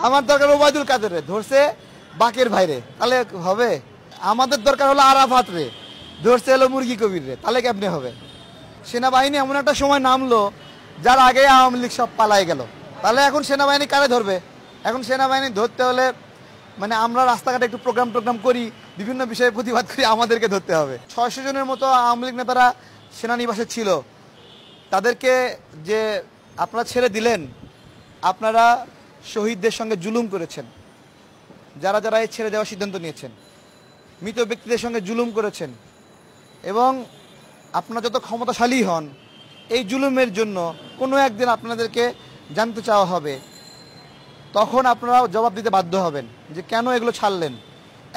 আমার দরকার ওবায়দুল কাদের, ধরছে বাকের ভাইরে, তাহলে হবে? আমাদের দরকার হলো আরাফাত রে, ধরছে হলো মুরগি কবির রে, তাহলে কেমনে হবে? সেনাবাহিনী এমন একটা সময় নামলো যার আগে আওয়ামী লীগ সব পালাই গেল, তাহলে এখন সেনাবাহিনী কারে ধরবে? এখন সেনাবাহিনী ধরতে হলে মানে আমরা রাস্তাঘাটে একটু প্রোগ্রাম করি, বিভিন্ন বিষয়ে প্রতিবাদ করি, আমাদেরকে ধরতে হবে। 600 জনের মতো আওয়ামী লীগ নেতারা সেনানিবাসে ছিল, তাদেরকে যে আপনারা ছেড়ে দিলেন, আপনারা শহীদদের সঙ্গে জুলুম করেছেন, যারা যারা এই ছেড়ে দেওয়ার সিদ্ধান্ত নিয়েছেন, মৃত ব্যক্তিদের সঙ্গে জুলুম করেছেন, এবং আপনারা যত ক্ষমতাশালী হন এই জুলুমের জন্য কোনো একদিন আপনাদেরকে জানতে চাওয়া হবে, তখন আপনারা জবাব দিতে বাধ্য হবেন যে কেন এগুলো ছাড়লেন।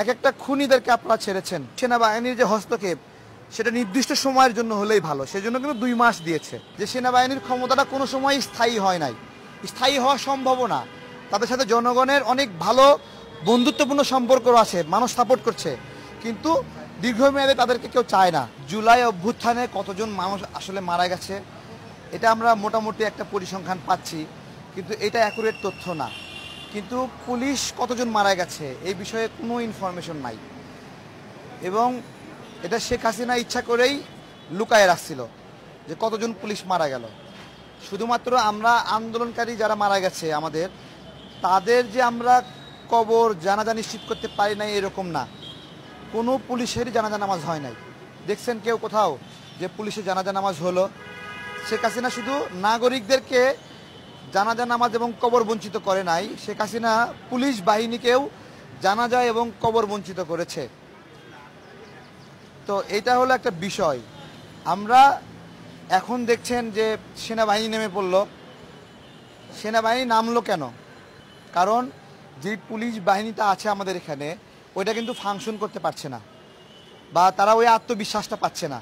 এক একটা খুনিদেরকে আপনারা ছেড়েছেন। সেনাবাহিনীর যে হস্তক্ষেপ সেটা নির্দিষ্ট সময়ের জন্য হলেই ভালো, সেজন্য কিন্তু 2 মাস দিয়েছে। যে সেনাবাহিনীর ক্ষমতাটা কোনো সময় স্থায়ী হয় নাই, স্থায়ী হওয়া সম্ভব না। তাদের সাথে জনগণের অনেক ভালো বন্ধুত্বপূর্ণ সম্পর্ক আছে, মানুষ সাপোর্ট করছে, কিন্তু দীর্ঘমেয়াদে তাদেরকে কেউ চায় না। জুলাই অভ্যুত্থানে কতজন মানুষ আসলে মারা গেছে এটা আমরা মোটামুটি একটা পরিসংখ্যান পাচ্ছি, কিন্তু এটা অ্যাকুরেট তথ্য না। কিন্তু পুলিশ কতজন মারা গেছে এই বিষয়ে কোনো ইনফরমেশন নাই, এবং এটা শেখ হাসিনা ইচ্ছা করেই লুকায় রাখছিল যে কতজন পুলিশ মারা গেল। শুধুমাত্র আমরা আন্দোলনকারী যারা মারা গেছে আমাদের, তাদের যে আমরা কবর জানাজা নিশ্চিত করতে পারি নাই এরকম না, কোনো পুলিশেরই জানাজা নামাজ হয় নাই। দেখছেন কেউ কোথাও যে পুলিশের জানাজা নামাজ হলো? শেখ হাসিনা শুধু নাগরিকদেরকে জানাজা নামাজ এবং কবর বঞ্চিত করে নাই, শেখ হাসিনা পুলিশ বাহিনীকেও জানাজা এবং কবর বঞ্চিত করেছে। তো এটা হলো একটা বিষয়। আমরা এখন দেখছেন যে সেনাবাহিনী নেমে পড়ল। সেনাবাহিনী নামলো কেন? কারণ যে পুলিশ বাহিনীটা আছে আমাদের এখানে ওইটা কিন্তু ফাংশন করতে পারছে না, বা তারা ওই আত্মবিশ্বাসটা পাচ্ছে না।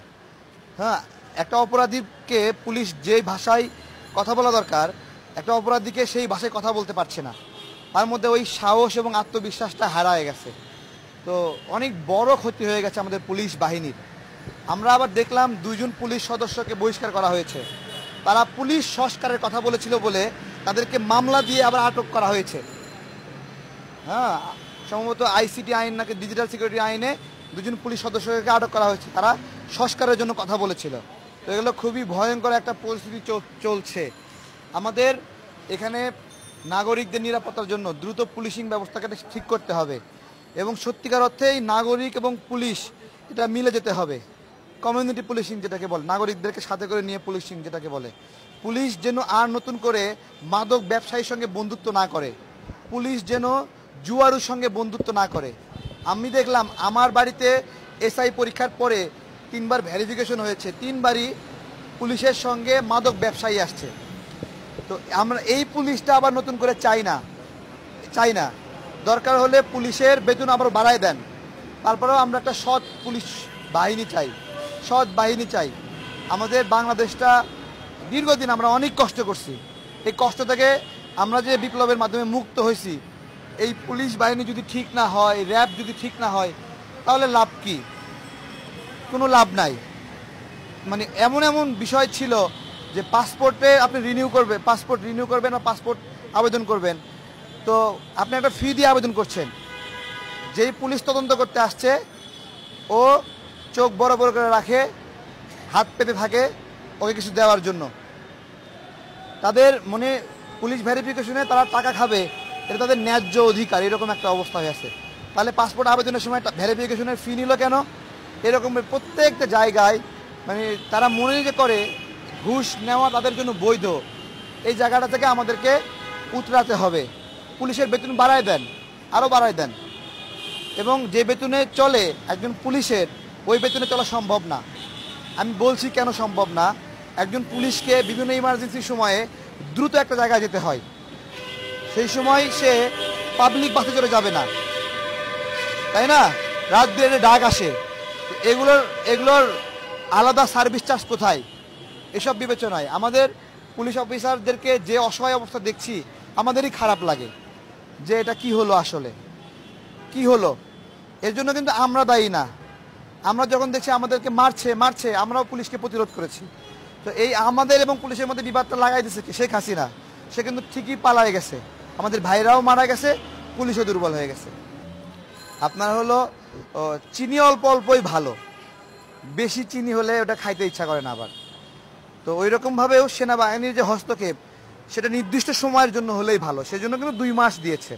হ্যাঁ, একটা অপরাধীকে পুলিশ যে ভাষায় কথা বলা দরকার, একটা অপরাধীকে সেই ভাষায় কথা বলতে পারছে না, তার মধ্যে ওই সাহস এবং আত্মবিশ্বাসটা হারায় গেছে। তো অনেক বড় ক্ষতি হয়ে গেছে আমাদের পুলিশ বাহিনীর। আমরা আবার দেখলাম 2 জন পুলিশ সদস্যকে বহিষ্কার করা হয়েছে, তারা পুলিশ সংস্কারের কথা বলেছিল বলে তাদেরকে মামলা দিয়ে আবার আটক করা হয়েছে। হ্যাঁ, সম্ভবত আইসিটি আইন নাকি ডিজিটাল সিকিউরিটি আইনে 2 জন পুলিশ সদস্যকে আটক করা হয়েছে, তারা সংস্কারের জন্য কথা বলেছিল। তো এগুলো খুবই ভয়ঙ্কর একটা পরিস্থিতি চলছে। আমাদের এখানে নাগরিকদের নিরাপত্তার জন্য দ্রুত পুলিশিং ব্যবস্থাকে ঠিক করতে হবে, এবং সত্যিকার অর্থেই নাগরিক এবং পুলিশ এটা মিলে যেতে হবে। কমিউনিটি পুলিশিং যেটাকে বলে, নাগরিকদেরকে সাথে করে নিয়ে পুলিশিং যেটাকে বলে। পুলিশ যেন আর নতুন করে মাদক ব্যবসায়ীর সঙ্গে বন্ধুত্ব না করে, পুলিশ যেন জুয়ারুর সঙ্গে বন্ধুত্ব না করে। আমি দেখলাম আমার বাড়িতে এসআই পরীক্ষার পরে 3 বার ভেরিফিকেশন হয়েছে, 3 বারই পুলিশের সঙ্গে মাদক ব্যবসায়ী আসছে। তো আমরা এই পুলিশটা আবার নতুন করে চাই না। দরকার হলে পুলিশের বেতন আবার বাড়ায় দেন, তারপরেও আমরা একটা সৎ পুলিশ বাহিনী চাই। আমাদের বাংলাদেশটা দীর্ঘদিন আমরা অনেক কষ্ট করছি, এই কষ্ট থেকে আমরা যে বিপ্লবের মাধ্যমে মুক্ত হয়েছি, এই পুলিশ বাহিনী যদি ঠিক না হয়, র্যাব যদি ঠিক না হয়, তাহলে লাভ কি? কোনো লাভ নাই। মানে এমন বিষয় ছিল যে পাসপোর্টে আপনি পাসপোর্ট রিনিউ করবেন বা পাসপোর্ট আবেদন করবেন, তো আপনি একটা ফি দিয়ে আবেদন করছেন। যেই পুলিশ তদন্ত করতে আসছে ও চোখ বড় বড় করে রাখে, হাত পেতে থাকে ওকে কিছু দেওয়ার জন্য। তাদের মনে পুলিশ ভেরিফিকেশনে তারা টাকা খাবে, এটা তাদের ন্যায্য অধিকার, এরকম একটা অবস্থা হয়ে আছে। তাহলে পাসপোর্ট আবেদনের সময় ভেরিফিকেশনের ফি নিল কেন? এরকম প্রত্যেকটা জায়গায় মানে তারা মনে যে করে ঘুষ নেওয়া তাদের জন্য বৈধ, এই জায়গাটা থেকে আমাদেরকে উতরাতে হবে। পুলিশের বেতন বাড়ায় দেন, আরও বাড়ায় দেন, এবং যে বেতনে চলে একজন পুলিশের ওই বেতনে চলা সম্ভব না। আমি বলছি কেন সম্ভব না। একজন পুলিশকে বিভিন্ন ইমার্জেন্সির সময়ে দ্রুত একটা জায়গায় যেতে হয়, সেই সময় সে পাবলিক বাসে চলে যাবে না, তাই না? রাত বিরেতে ডাক আসে, এগুলোর আলাদা সার্ভিস চার্জ কোথায়? এসব বিবেচনায় আমাদের পুলিশ অফিসারদেরকে যে অসহায় অবস্থা দেখছি আমাদেরই খারাপ লাগে যে এটা কি হলো, আসলে কি হলো। এর জন্য কিন্তু আমরা দায়ী না। আমরা যখন দেখছি আমাদেরকে মারছে আমরাও পুলিশকে প্রতিরোধ করেছি। তো এই আমাদের এবং পুলিশের মধ্যে বিবাদটা লাগাই দিচ্ছে শেখ হাসিনা। সে কিন্তু ঠিকই পালায় গেছে, আমাদের ভাইরাও মারা গেছে, পুলিশও দুর্বল হয়ে গেছে। আপনার হলো চিনি অল্প অল্পই ভালো, বেশি চিনি হলে ওটা খাইতে ইচ্ছা করে না আবার। তো ওই রকমভাবেও সেনাবাহিনীর যে হস্তক্ষেপ সেটা নির্দিষ্ট সময়ের জন্য হলেই ভালো, সেজন্য কিন্তু 2 মাস দিয়েছে।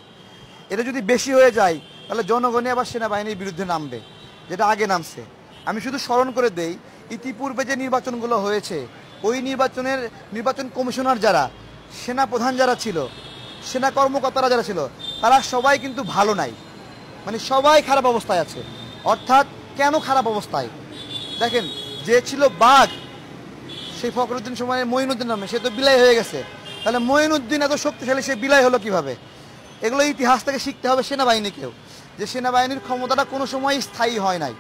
এটা যদি বেশি হয়ে যায় তাহলে জনগণই আবার সেনাবাহিনীর বিরুদ্ধে নামবে, যেটা আগে নামছে। আমি শুধু স্মরণ করে দেই, ইতিপূর্বে যে নির্বাচনগুলো হয়েছে ওই নির্বাচন কমিশনার যারা, সেনা প্রধান যারা ছিল, সেনা কর্মকর্তারা যারা ছিল, তারা সবাই কিন্তু ভালো নাই, মানে সবাই খারাপ অবস্থায় আছে। অর্থাৎ কেন খারাপ অবস্থায়? দেখেন, যে ছিল বাঘ, সেই ফখরুদ্দিন সময় মঈনুদ্দিন নামে, সে তো বিলাই হয়ে গেছে। তাহলে মঈনুদ্দিন এত শক্তিশালী, সে বিলাই হলো কিভাবে? এগুলো ইতিহাস থেকে শিখতে হবে সেনাবাহিনীকেও, যে সেনাবাহিনীর ক্ষমতাটা কোনো সময় স্থায়ী হয় নাই,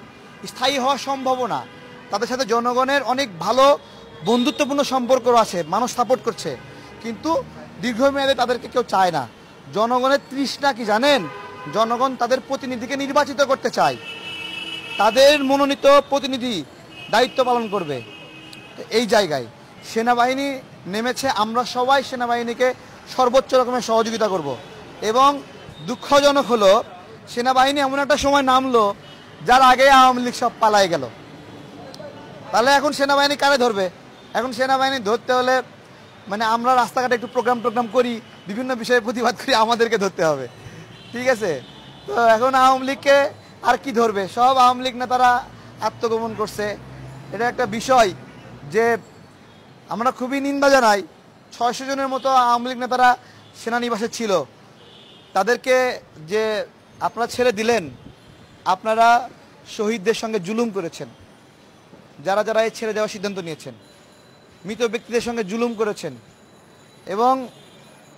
স্থায়ী হওয়া সম্ভব না। তাদের সাথে জনগণের অনেক ভালো বন্ধুত্বপূর্ণ সম্পর্ক আছে, মানুষ সাপোর্ট করছে, কিন্তু দীর্ঘমেয়াদে তাদেরকে কেউ চায় না। জনগণের তৃষ্ণা কি জানেন? জনগণ তাদের প্রতিনিধিকে নির্বাচিত করতে চায়, তাদের মনোনীত প্রতিনিধি দায়িত্ব পালন করবে। এই জায়গায় সেনাবাহিনী নেমেছে, আমরা সবাই সেনাবাহিনীকে সর্বোচ্চ রকমের সহযোগিতা করব। এবং দুঃখজনক হলো সেনাবাহিনী এমন একটা সময় নামলো যার আগে আওয়ামী লীগ সব পালায় গেল। তাহলে এখন সেনাবাহিনী কারে ধরবে? এখন সেনাবাহিনী ধরতে হলে মানে আমরা রাস্তাঘাটে একটু প্রোগ্রাম করি, বিভিন্ন বিষয়ে প্রতিবাদ করি, আমাদেরকে ধরতে হবে, ঠিক আছে? তো এখন আওয়ামী লীগকে আর কি ধরবে? সব আওয়ামী লীগ নেতারা আত্মগোপন করছে। এটা একটা বিষয় যে আমরা খুবই নিন্দা জানাই। 600 জনের মতো আওয়ামী লীগ নেতারা সেনানিবাসে ছিল, তাদেরকে যে আপনারা ছেড়ে দিলেন, আপনারা শহীদদের সঙ্গে জুলুম করেছেন। যারা যারা এই ছেড়ে দেওয়ার সিদ্ধান্ত নিয়েছেন, মৃত ব্যক্তিদের সঙ্গে জুলুম করেছেন। এবং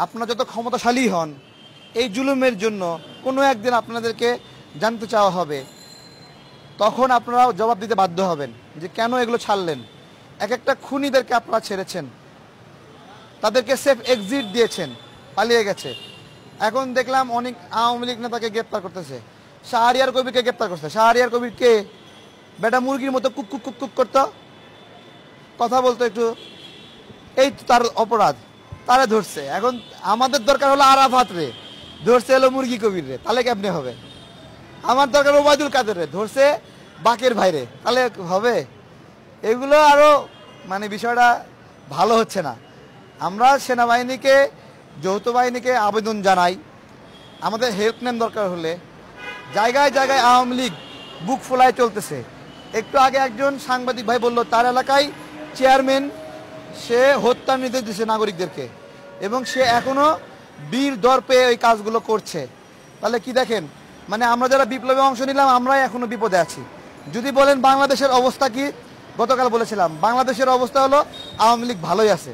আপনারা যত ক্ষমতাশালী হন, এই জুলুমের জন্য কোনো একদিন আপনাদেরকে জানতে চাওয়া হবে, তখন আপনারা জবাব দিতে বাধ্য হবেন যে কেন এগুলো ছাড়লেন। এক একটা খুনিদেরকে আপনারা ছেড়েছেন, তাদেরকে সেফ এক্সিট দিয়েছেন, পালিয়ে গেছে। এখন দেখলাম অনেক আওয়ামী লীগ নেতাকে গ্রেপ্তার করতেছে। শাহরিয়ার কবিরকে গ্রেপ্তার করছে। শাহরিয়ার কবির কে? বেটা মুরগির মতো কুক কুক কুক কুক করতো, কথা বলতো একটু, এই তো তার অপরাধ, তারে ধরছে। এখন আমাদের দরকার হলো আরাফাত রে, ধরছে হলো মুরগি কবির রে, তাহলে কেমনে হবে? আমার দরকার ওবায়দুল কাদের রে, ধরছে বাকের ভাইরে, তাহলে হবে? এগুলো আরো মানে বিষয়টা ভালো হচ্ছে না। আমরা সেনাবাহিনীকে, যৌথ বাহিনীকে আবেদন জানাই, আমাদের হেল্প নেন দরকার হলে। জায়গায় জায়গায় আওয়ামী লীগ বুক ফোলায় চলতেছে। একটু আগে একজন সাংবাদিক ভাই বলল তার এলাকায় চেয়ারম্যান, সে হত্যার নির্দেশ দিচ্ছে নাগরিকদেরকে, এবং সে এখনো বীর দর্পে ওই কাজগুলো করছে। তাহলে কি দেখেন, মানে আমরা যারা বিপ্লবে অংশ নিলাম আমরাই এখনো বিপদে আছি। যদি বলেন বাংলাদেশের অবস্থা কি, গতকাল বলেছিলাম বাংলাদেশের অবস্থা হলো আওয়ামী লীগ ভালোই আছে।